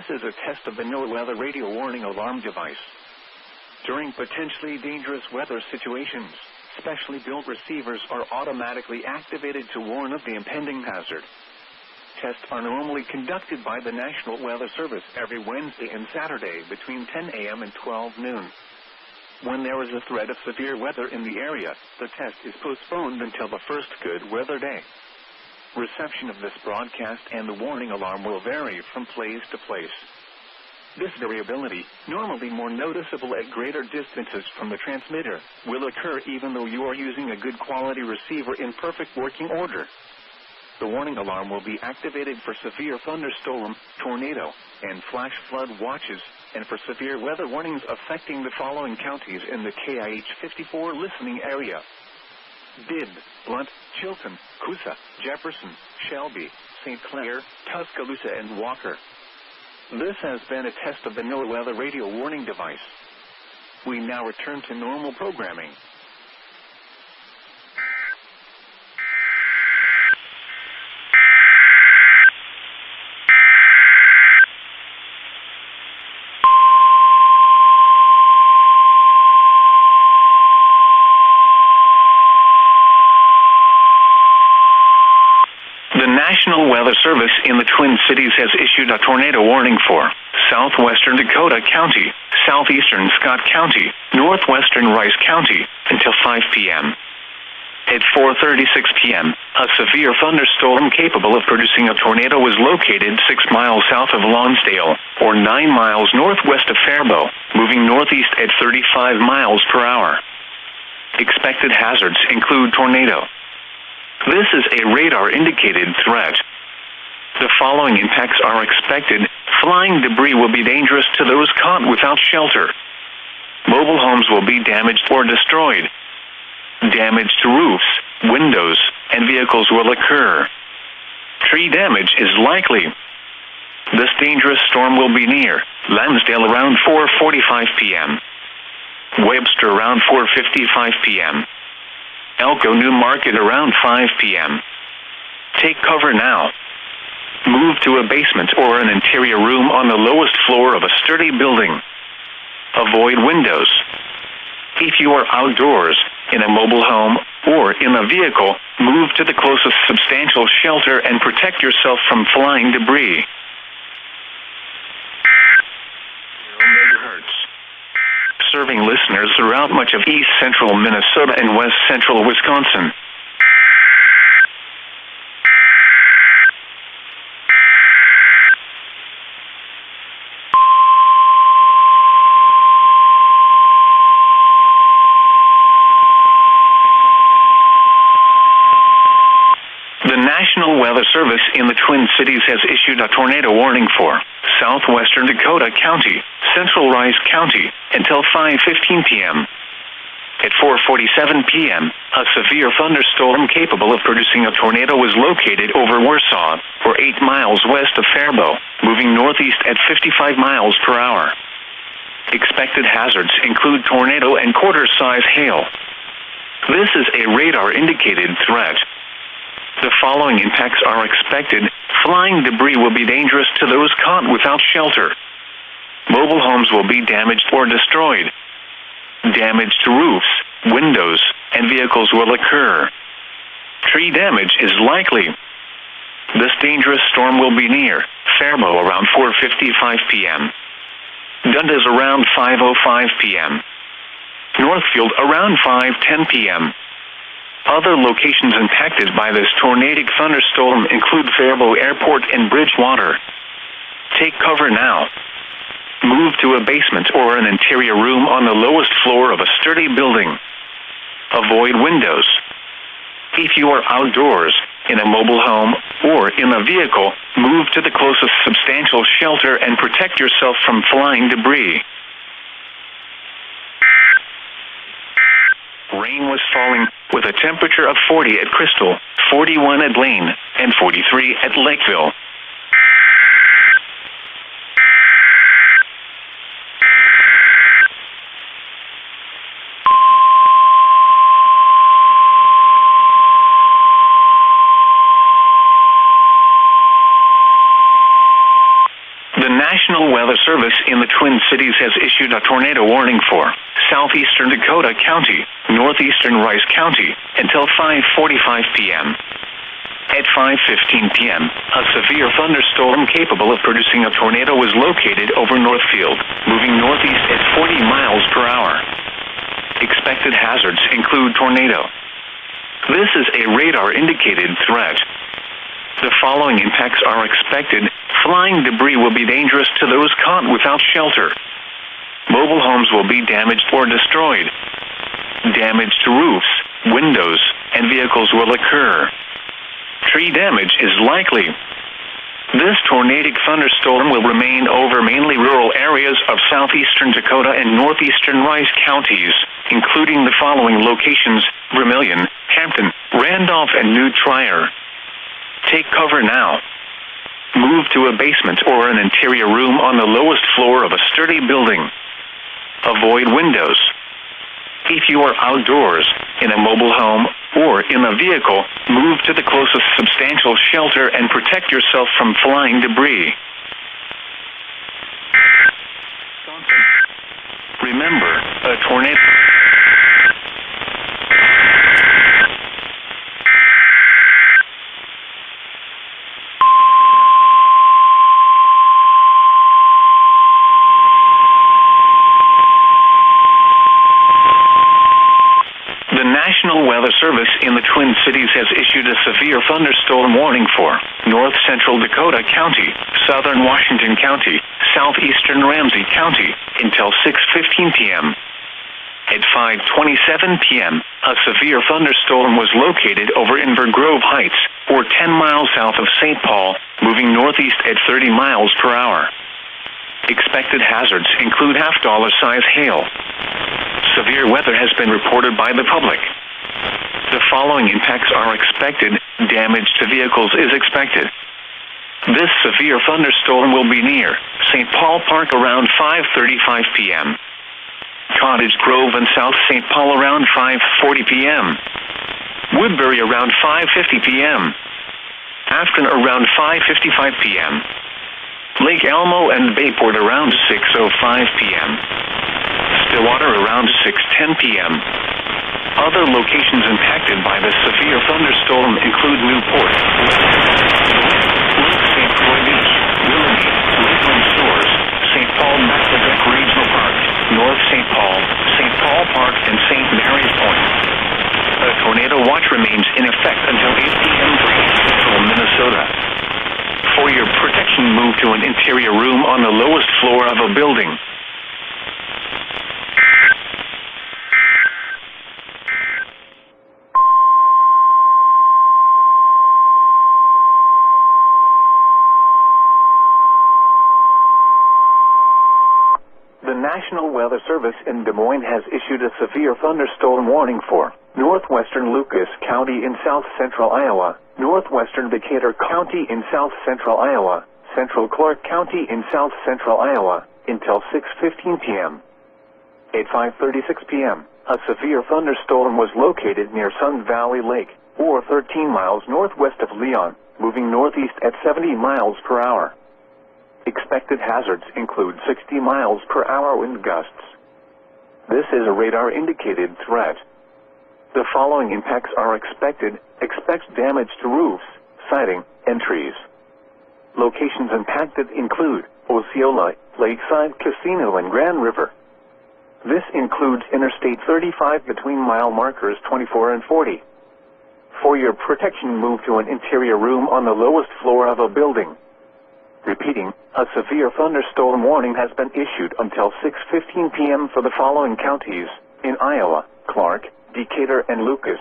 This is a test of the NOAA radio warning alarm device. During potentially dangerous weather situations, specially built receivers are automatically activated to warn of the impending hazard. Tests are normally conducted by the National Weather Service every Wednesday and Saturday between 10 a.m. and 12 noon. When there is a threat of severe weather in the area, the test is postponed until the first good weather day. Reception of this broadcast and the warning alarm will vary from place to place. This variability, normally more noticeable at greater distances from the transmitter, will occur even though you are using a good quality receiver in perfect working order. The warning alarm will be activated for severe thunderstorm, tornado, and flash flood watches, and for severe weather warnings affecting the following counties in the KIH 54 listening area: Bibb, Blunt, Chilton, Coosa, Jefferson, Shelby, St. Clair, Tuscaloosa, and Walker. This has been a test of the NOAA radio warning device. We now return to normal programming. The National Weather Service in the Twin Cities has issued a tornado warning for southwestern Dakota County, southeastern Scott County, northwestern Rice County, until 5 p.m. At 4:36 p.m., a severe thunderstorm capable of producing a tornado was located 6 miles south of Lonsdale, or 9 miles northwest of Faribault, moving northeast at 35 miles per hour. Expected hazards include tornado. This is a radar-indicated threat. The following impacts are expected. Flying debris will be dangerous to those caught without shelter. Mobile homes will be damaged or destroyed. Damage to roofs, windows, and vehicles will occur. Tree damage is likely. This dangerous storm will be near Lansdale around 4:45 p.m. Webster around 4:55 p.m. Elko New Market around 5 p.m. Take cover now. Move to a basement or an interior room on the lowest floor of a sturdy building. Avoid windows. If you are outdoors, in a mobile home, or in a vehicle, move to the closest substantial shelter and protect yourself from flying debris. 0 megahertz. Serving listeners throughout much of east central Minnesota and west central Wisconsin. The National Weather Service in the Twin Cities has issued a tornado warning for southwestern Dakota County, central Rice County, until 5:15 p.m. At 4:47 p.m., a severe thunderstorm capable of producing a tornado was located over Warsaw, or 8 miles west of Faribault, moving northeast at 55 miles per hour. Expected hazards include tornado and quarter-size hail. This is a radar-indicated threat. The following impacts are expected. Flying debris will be dangerous to those caught without shelter. Mobile homes will be damaged or destroyed. Damage to roofs, windows, and vehicles will occur. Tree damage is likely. This dangerous storm will be near Faribault around 4:55 p.m. Dundas around 5:05 p.m. Northfield around 5:10 p.m. Other locations impacted by this tornadic thunderstorm include Faribault Airport and Bridgewater. Take cover now. Move to a basement or an interior room on the lowest floor of a sturdy building. Avoid windows. If you are outdoors, in a mobile home, or in a vehicle, move to the closest substantial shelter and protect yourself from flying debris. Rain was falling, with a temperature of 40 at Crystal, 41 at Lane, and 43 at Lakeville. The National Weather Service in the Twin Cities has issued a tornado warning for southeastern Dakota County, northeastern Rice County, until 5:45 p.m. At 5:15 p.m., a severe thunderstorm capable of producing a tornado was located over Northfield, moving northeast at 40 miles per hour. Expected hazards include tornado. This is a radar-indicated threat. The following impacts are expected. Flying debris will be dangerous to those caught without shelter. Mobile homes will be damaged or destroyed. Damage to roofs, windows, and vehicles will occur. Tree damage is likely. This tornadic thunderstorm will remain over mainly rural areas of southeastern Dakota and northeastern Rice counties, including the following locations: Vermilion, Hampton, Randolph, and New Trier. Take cover now. Move to a basement or an interior room on the lowest floor of a sturdy building. Avoid windows. If you are outdoors, in a mobile home, or in a vehicle, move to the closest substantial shelter and protect yourself from flying debris. Remember, a tornado... The National Weather Service in the Twin Cities has issued a severe thunderstorm warning for north central Dakota County, southern Washington County, southeastern Ramsey County, until 6:15 p.m. At 5:27 p.m., a severe thunderstorm was located over Inver Grove Heights, or 10 miles south of St. Paul, moving northeast at 30 miles per hour. Expected hazards include half-dollar-size hail. Severe weather has been reported by the public. The following impacts are expected. Damage to vehicles is expected. This severe thunderstorm will be near St. Paul Park around 5:35 p.m. Cottage Grove and South St. Paul around 5:40 p.m. Woodbury around 5:50 p.m. Afton around 5:55 p.m. Lake Elmo and Bayport around 6:05 p.m. Stillwater around 6:10 p.m. Other locations impacted by the severe thunderstorm include Newport, Lake St. Croix Beach, Willoughby, Lakeland Shores, St. Paul Maclebec Regional Park, North St. Paul Park, and St. Mary's Point. A tornado watch remains in effect until 8 p.m. for central Minnesota. For your protection, move to an interior room on the lowest floor of a building. The National Weather Service in Des Moines has issued a severe thunderstorm warning for northwestern Lucas County in south central Iowa, northwestern Decatur County in south central Iowa, central Clark County in south central Iowa, until 6:15 p.m. At 5:36 p.m., a severe thunderstorm was located near Sun Valley Lake, or 13 miles northwest of Leon, moving northeast at 70 miles per hour. Expected hazards include 60 miles per hour wind gusts. This is a radar-indicated threat. The following impacts are expected. Expect damage to roofs, siding, and trees. Locations impacted include Osceola, Lakeside Casino, and Grand River. This includes Interstate 35 between mile markers 24 and 40. For your protection, move to an interior room on the lowest floor of a building. Repeating, a severe thunderstorm warning has been issued until 6:15 p.m. for the following counties in Iowa: Clark, Decatur, and Lucas.